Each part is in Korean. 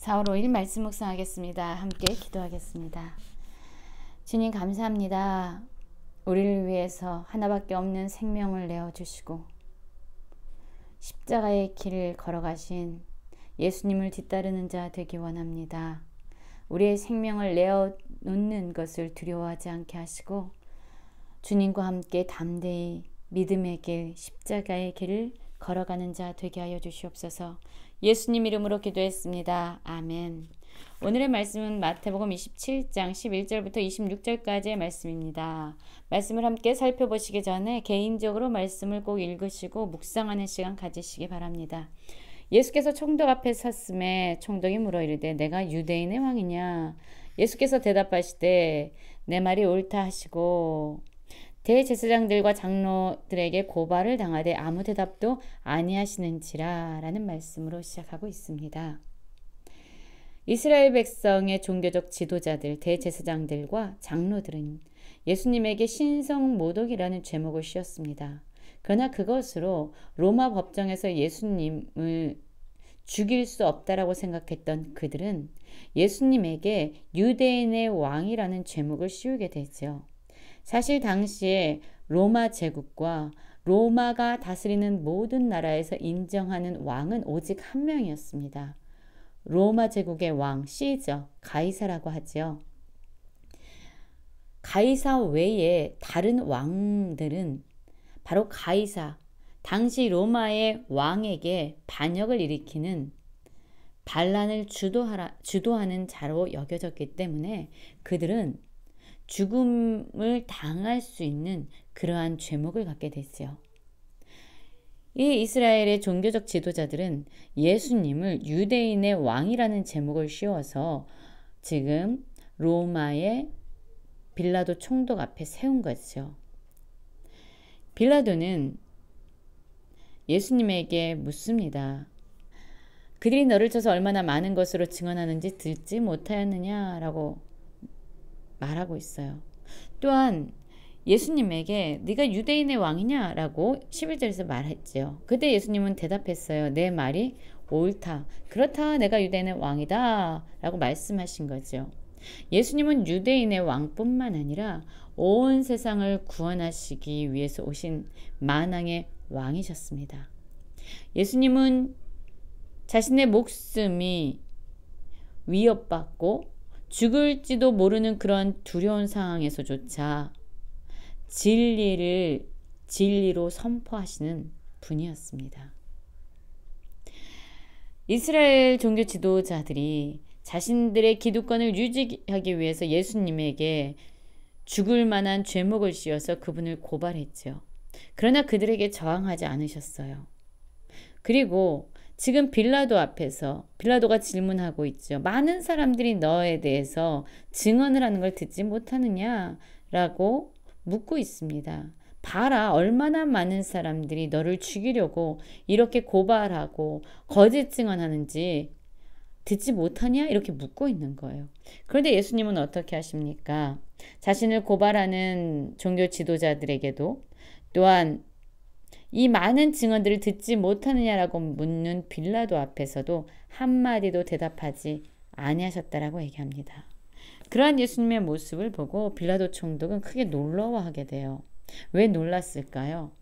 4월 5일 말씀 묵상하겠습니다. 함께 기도하겠습니다. 주님 감사합니다. 우리를 위해서 하나밖에 없는 생명을 내어주시고 십자가의 길을 걸어가신 예수님을 뒤따르는 자 되기 원합니다. 우리의 생명을 내어놓는 것을 두려워하지 않게 하시고 주님과 함께 담대히 믿음의 길, 십자가의 길을 걸어가는 자 되게 하여 주시옵소서. 예수님 이름으로 기도했습니다. 아멘. 오늘의 말씀은 마태복음 27장 11절부터 26절까지의 말씀입니다. 말씀을 함께 살펴보시기 전에 개인적으로 말씀을 꼭 읽으시고 묵상하는 시간 가지시기 바랍니다. 예수께서 총독 앞에 섰음에 총독이 물어 이르되 내가 유대인의 왕이냐? 예수께서 대답하시되 내 말이 옳다 하시고 대제사장들과 장로들에게 고발을 당하되 아무 대답도 아니하시는지라 라는 말씀으로 시작하고 있습니다. 이스라엘 백성의 종교적 지도자들, 대제사장들과 장로들은 예수님에게 신성모독이라는 제목을 씌웠습니다. 그러나 그것으로 로마 법정에서 예수님을 죽일 수 없다라고 생각했던 그들은 예수님에게 유대인의 왕이라는 제목을 씌우게 되죠. 사실 당시에 로마 제국과 로마가 다스리는 모든 나라에서 인정하는 왕은 오직 한 명이었습니다. 로마 제국의 왕 시저, 가이사라고 하죠. 가이사 외에 다른 왕들은 바로 가이사, 당시 로마의 왕에게 반역을 일으키는 반란을 주도하는 자로 여겨졌기 때문에 그들은 죽음을 당할 수 있는 그러한 죄목을 갖게 됐어요. 이 이스라엘의 종교적 지도자들은 예수님을 유대인의 왕이라는 제목을 씌워서 지금 로마의 빌라도 총독 앞에 세운 거죠. 빌라도는 예수님에게 묻습니다. 그들이 너를 쳐서 얼마나 많은 것으로 증언하는지 듣지 못하였느냐라고 말하고 있어요. 또한 예수님에게 네가 유대인의 왕이냐라고 11절에서 말했죠. 그때 예수님은 대답했어요. 내 말이 옳다. 그렇다. 내가 유대인의 왕이다 라고 말씀하신 거죠. 예수님은 유대인의 왕뿐만 아니라 온 세상을 구원하시기 위해서 오신 만왕의 왕이셨습니다. 예수님은 자신의 목숨이 위협받고 죽을지도 모르는 그런 두려운 상황에서조차 진리를 진리로 선포하시는 분이었습니다. 이스라엘 종교 지도자들이 자신들의 기득권을 유지하기 위해서 예수님에게 죽을 만한 죄목을 씌워서 그분을 고발했죠. 그러나 그들에게 저항하지 않으셨어요. 그리고 지금 빌라도 앞에서 빌라도가 질문하고 있죠. 많은 사람들이 너에 대해서 증언을 하는 걸 듣지 못하느냐라고 묻고 있습니다. 봐라, 얼마나 많은 사람들이 너를 죽이려고 이렇게 고발하고 거짓 증언하는지 듣지 못하냐? 이렇게 묻고 있는 거예요. 그런데 예수님은 어떻게 하십니까? 자신을 고발하는 종교 지도자들에게도 또한 이 많은 증언들을 듣지 못하느냐라고 묻는 빌라도 앞에서도 한마디도 대답하지 아니하셨다라고 얘기합니다. 그러한 예수님의 모습을 보고 빌라도 총독은 크게 놀라워하게 돼요. 왜 놀랐을까요?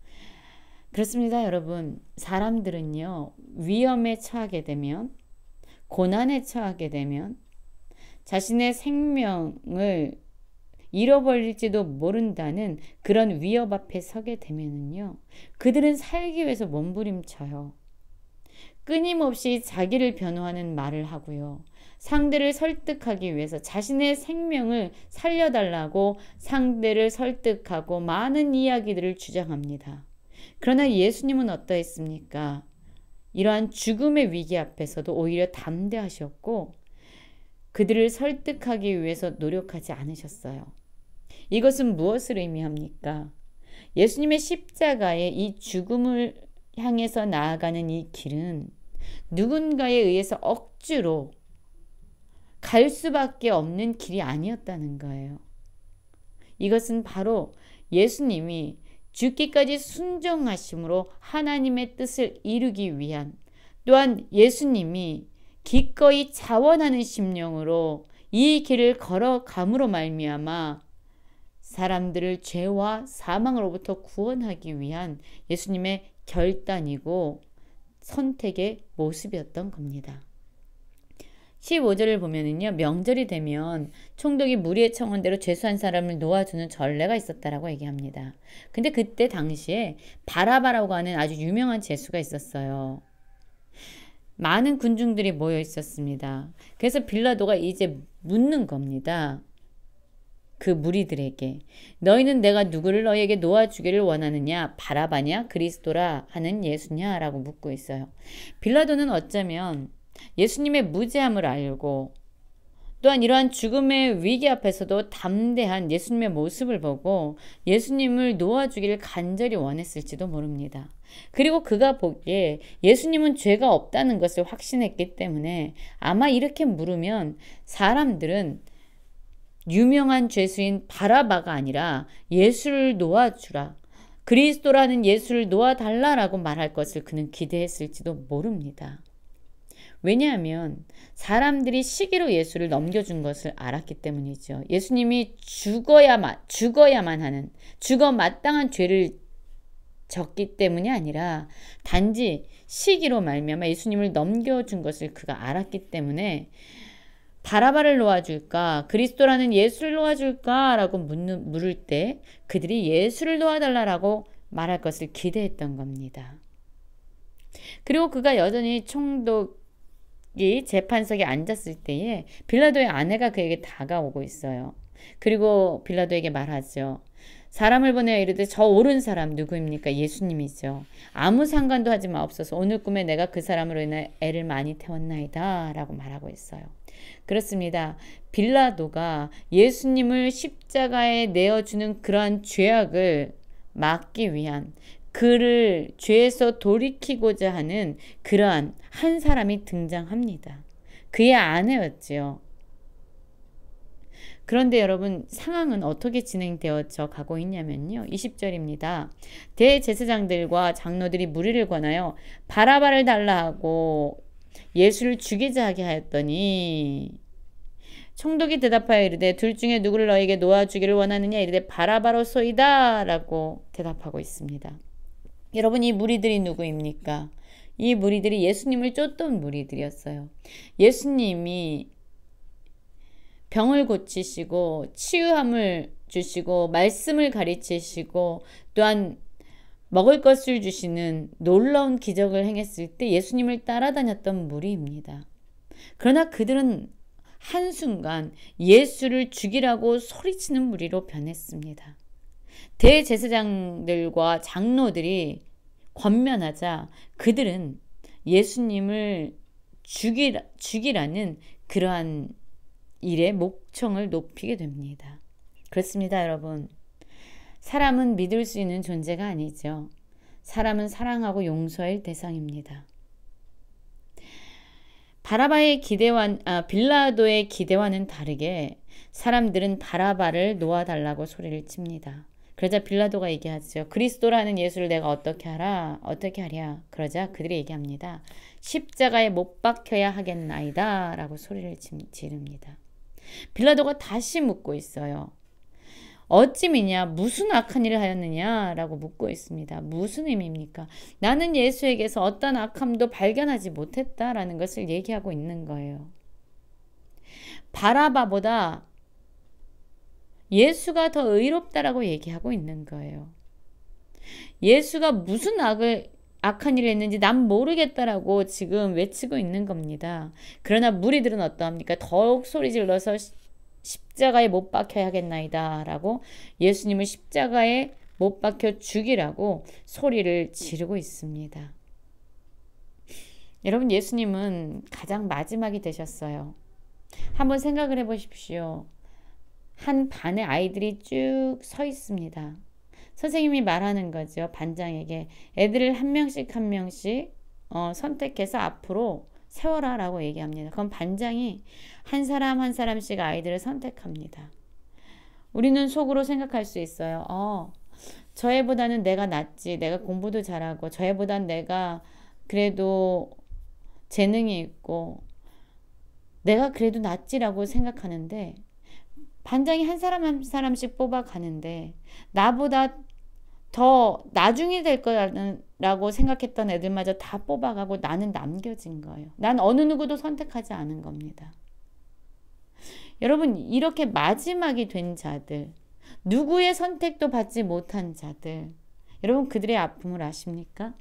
그렇습니다, 여러분. 사람들은요, 위험에 처하게 되면, 고난에 처하게 되면 자신의 생명을 잃어버릴지도 모른다는 그런 위협 앞에 서게 되면은요, 그들은 살기 위해서 몸부림쳐요. 끊임없이 자기를 변호하는 말을 하고요. 상대를 설득하기 위해서 자신의 생명을 살려달라고 상대를 설득하고 많은 이야기들을 주장합니다. 그러나 예수님은 어떠했습니까? 이러한 죽음의 위기 앞에서도 오히려 담대하셨고 그들을 설득하기 위해서 노력하지 않으셨어요. 이것은 무엇을 의미합니까? 예수님의 십자가의 이 죽음을 향해서 나아가는 이 길은 누군가에 의해서 억지로 갈 수밖에 없는 길이 아니었다는 거예요. 이것은 바로 예수님이 죽기까지 순종하심으로 하나님의 뜻을 이루기 위한, 또한 예수님이 기꺼이 자원하는 심령으로 이 길을 걸어감으로 말미암아 사람들을 죄와 사망으로부터 구원하기 위한 예수님의 결단이고 선택의 모습이었던 겁니다. 15절을 보면은요, 명절이 되면 총독이 무리의 청원대로 죄수한 사람을 놓아주는 전례가 있었다라고 얘기합니다. 근데 그때 당시에 바라바라고 하는 아주 유명한 죄수가 있었어요. 많은 군중들이 모여 있었습니다. 그래서 빌라도가 이제 묻는 겁니다. 그 무리들에게 너희는 내가 누구를 너희에게 놓아주기를 원하느냐? 바라바냐? 그리스도라 하는 예수냐? 라고 묻고 있어요. 빌라도는 어쩌면 예수님의 무죄함을 알고 또한 이러한 죽음의 위기 앞에서도 담대한 예수님의 모습을 보고 예수님을 놓아주기를 간절히 원했을지도 모릅니다. 그리고 그가 보기에 예수님은 죄가 없다는 것을 확신했기 때문에 아마 이렇게 물으면 사람들은 유명한 죄수인 바라바가 아니라 예수를 놓아주라, 그리스도라는 예수를 놓아달라라고 말할 것을 그는 기대했을지도 모릅니다. 왜냐하면 사람들이 시기로 예수를 넘겨준 것을 알았기 때문이죠. 예수님이 죽어야만 하는, 죽어 마땅한 죄를 졌기 때문이 아니라 단지 시기로 말미암아 예수님을 넘겨준 것을 그가 알았기 때문에 바라바를 놓아줄까, 그리스도라는 예수를 놓아줄까 라고 물을 때 그들이 예수를 놓아달라고 말할 것을 기대했던 겁니다. 그리고 그가 여전히 총독이 재판석에 앉았을 때에 빌라도의 아내가 그에게 다가오고 있어요. 그리고 빌라도에게 말하죠. 사람을 보내어 이르되 저 오른 사람 누구입니까? 예수님이죠. 아무 상관도 하지 마옵소서. 오늘 꿈에 내가 그 사람으로 인해 애를 많이 태웠나이다 라고 말하고 있어요. 그렇습니다. 빌라도가 예수님을 십자가에 내어주는 그러한 죄악을 막기 위한, 그를 죄에서 돌이키고자 하는 그러한 한 사람이 등장합니다. 그의 아내였지요. 그런데 여러분, 상황은 어떻게 진행되어져 가고 있냐면요. 20절입니다. 대제사장들과 장로들이 무리를 권하여 바라바를 달라 하고 예수를 죽이자 하게 하였더니 총독이 대답하여 이르되 둘 중에 누구를 너에게 놓아주기를 원하느냐? 이르되 바라바로소이다 라고 대답하고 있습니다. 여러분, 이 무리들이 누구입니까? 이 무리들이 예수님을 쫓던 무리들이었어요. 예수님이 병을 고치시고 치유함을 주시고 말씀을 가르치시고 또한 먹을 것을 주시는 놀라운 기적을 행했을 때 예수님을 따라다녔던 무리입니다. 그러나 그들은 한순간 예수를 죽이라고 소리치는 무리로 변했습니다. 대제사장들과 장로들이 권면하자 그들은 예수님을 죽이라는 그러한 일의 목청을 높이게 됩니다. 그렇습니다, 여러분. 사람은 믿을 수 있는 존재가 아니죠. 사람은 사랑하고 용서할 대상입니다. 빌라도의 기대와는 다르게 사람들은 바라바를 놓아달라고 소리를 칩니다. 그러자 빌라도가 얘기하죠. 그리스도라는 예수를 내가 어떻게 하랴? 그러자 그들이 얘기합니다. 십자가에 못 박혀야 하겠나이다 라고 소리를 지릅니다. 빌라도가 다시 묻고 있어요. 어찌 미냐? 무슨 악한 일을 하였느냐? 라고 묻고 있습니다. 무슨 의미입니까? 나는 예수에게서 어떤 악함도 발견하지 못했다라는 것을 얘기하고 있는 거예요. 바라바보다 예수가 더 의롭다라고 얘기하고 있는 거예요. 예수가 무슨 악한 일을 했는지 난 모르겠다라고 지금 외치고 있는 겁니다. 그러나 무리들은 어떠합니까? 더욱 소리 질러서 십자가에 못 박혀야 하겠나이다 라고 예수님을 십자가에 못 박혀 죽이라고 소리를 지르고 있습니다. 여러분, 예수님은 가장 마지막이 되셨어요. 한번 생각을 해보십시오. 한 반의 아이들이 쭉 서 있습니다. 선생님이 말하는 거죠. 반장에게 애들을 한 명씩 선택해서 앞으로 세워라 라고 얘기합니다. 그럼 반장이 한 사람 한 사람씩 아이들을 선택합니다. 우리는 속으로 생각할 수 있어요. 저 애보다는 내가 낫지. 내가 공부도 잘하고 저 애보다는 내가 그래도 재능이 있고 내가 그래도 낫지라고 생각하는데 반장이 한 사람 한 사람씩 뽑아가는데 나보다 더 나중이 될 거라고 생각했던 애들마저 다 뽑아가고 나는 남겨진 거예요. 난 어느 누구도 선택하지 않은 겁니다. 여러분, 이렇게 마지막이 된 자들, 누구의 선택도 받지 못한 자들, 여러분 그들의 아픔을 아십니까?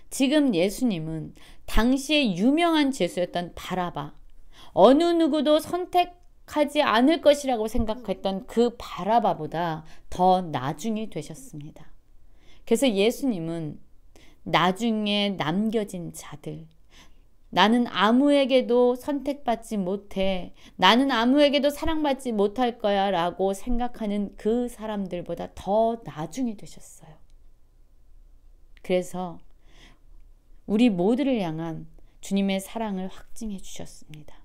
지금 예수님은 당시에 유명한 죄수였던 바라바, 어느 누구도 선택하지 않을 것이라고 생각했던 그 바라바보다 더 나중이 되셨습니다. 그래서 예수님은 나중에 남겨진 자들, 나는 아무에게도 선택받지 못해, 나는 아무에게도 사랑받지 못할 거야 라고 생각하는 그 사람들보다 더 나중이 되셨어요. 그래서 우리 모두를 향한 주님의 사랑을 확증해 주셨습니다.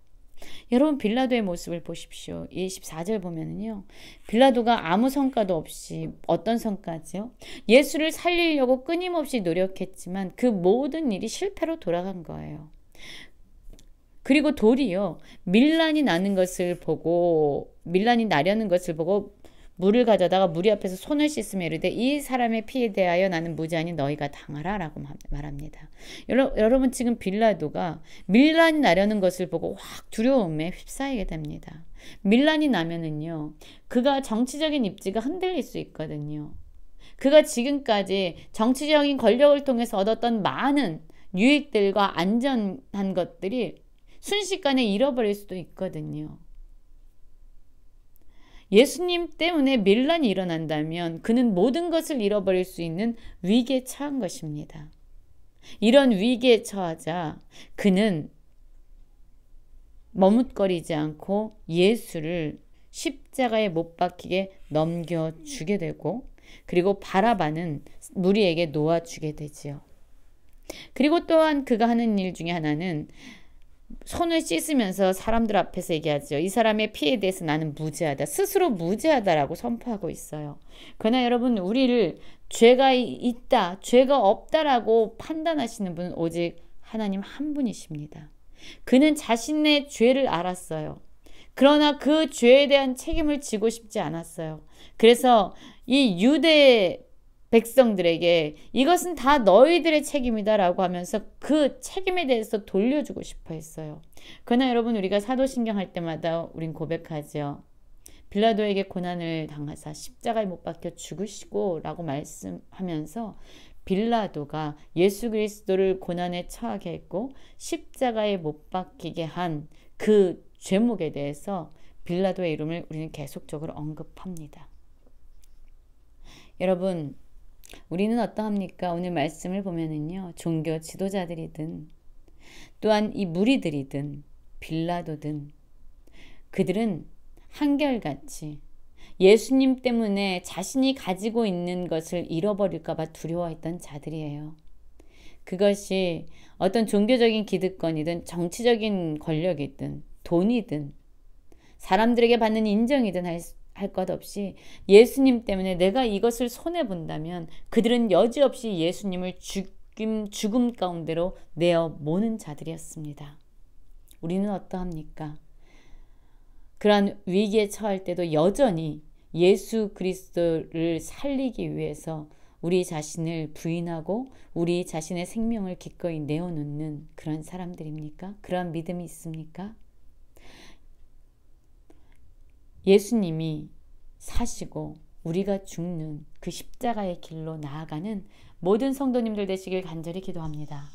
여러분, 빌라도의 모습을 보십시오. 24절 보면은요, 빌라도가 아무 성과도 없이, 어떤 성과지요? 예수를 살리려고 끊임없이 노력했지만 그 모든 일이 실패로 돌아간 거예요. 그리고 도리어 밀란이 나려는 것을 보고 물을 가져다가 무리 앞에서 손을 씻으며 이르되 이 사람의 피에 대하여 나는 무죄하니 너희가 당하라 라고 말합니다. 여러분, 지금 빌라도가 밀란이 나려는 것을 보고 확 두려움에 휩싸이게 됩니다. 밀란이 나면은요, 그가 정치적인 입지가 흔들릴 수 있거든요. 그가 지금까지 정치적인 권력을 통해서 얻었던 많은 유익들과 안전한 것들이 순식간에 잃어버릴 수도 있거든요. 예수님 때문에 밀란이 일어난다면 그는 모든 것을 잃어버릴 수 있는 위기에 처한 것입니다. 이런 위기에 처하자 그는 머뭇거리지 않고 예수를 십자가에 못 박히게 넘겨주게 되고, 그리고 바라바는 무리에게 놓아주게 되지요. 그리고 또한 그가 하는 일 중에 하나는 손을 씻으면서 사람들 앞에서 얘기하죠. 이 사람의 피에 대해서 나는 무죄하다. 스스로 무죄하다라고 선포하고 있어요. 그러나 여러분, 우리를 죄가 있다, 죄가 없다라고 판단하시는 분은 오직 하나님 한 분이십니다. 그는 자신의 죄를 알았어요. 그러나 그 죄에 대한 책임을 지고 싶지 않았어요. 그래서 이 유대 백성들에게 이것은 다 너희들의 책임이다라고 하면서 그 책임에 대해서 돌려주고 싶어 했어요. 그러나 여러분, 우리가 사도신경 할 때마다 우린 고백하죠. 빌라도에게 고난을 당하사 십자가에 못 박혀 죽으시고 라고 말씀하면서 빌라도가 예수 그리스도를 고난에 처하게 했고 십자가에 못 박히게 한 그 죄목에 대해서 빌라도의 이름을 우리는 계속적으로 언급합니다. 여러분, 우리는 어떠합니까? 오늘 말씀을 보면은요, 종교 지도자들이든 또한 이 무리들이든 빌라도든 그들은 한결같이 예수님 때문에 자신이 가지고 있는 것을 잃어버릴까 봐 두려워했던 자들이에요. 그것이 어떤 종교적인 기득권이든 정치적인 권력이든 돈이든 사람들에게 받는 인정이든 할 것 없이 예수님 때문에 내가 이것을 손해본다면 그들은 여지없이 예수님을 죽음 가운데로 내어 모는 자들이었습니다. 우리는 어떠합니까? 그러한 위기에 처할 때도 여전히 예수 그리스도를 살리기 위해서 우리 자신을 부인하고 우리 자신의 생명을 기꺼이 내어놓는 그런 사람들입니까? 그런 믿음이 있습니까? 예수님이 사시고 우리가 죽는 그 십자가의 길로 나아가는 모든 성도님들 되시길 간절히 기도합니다.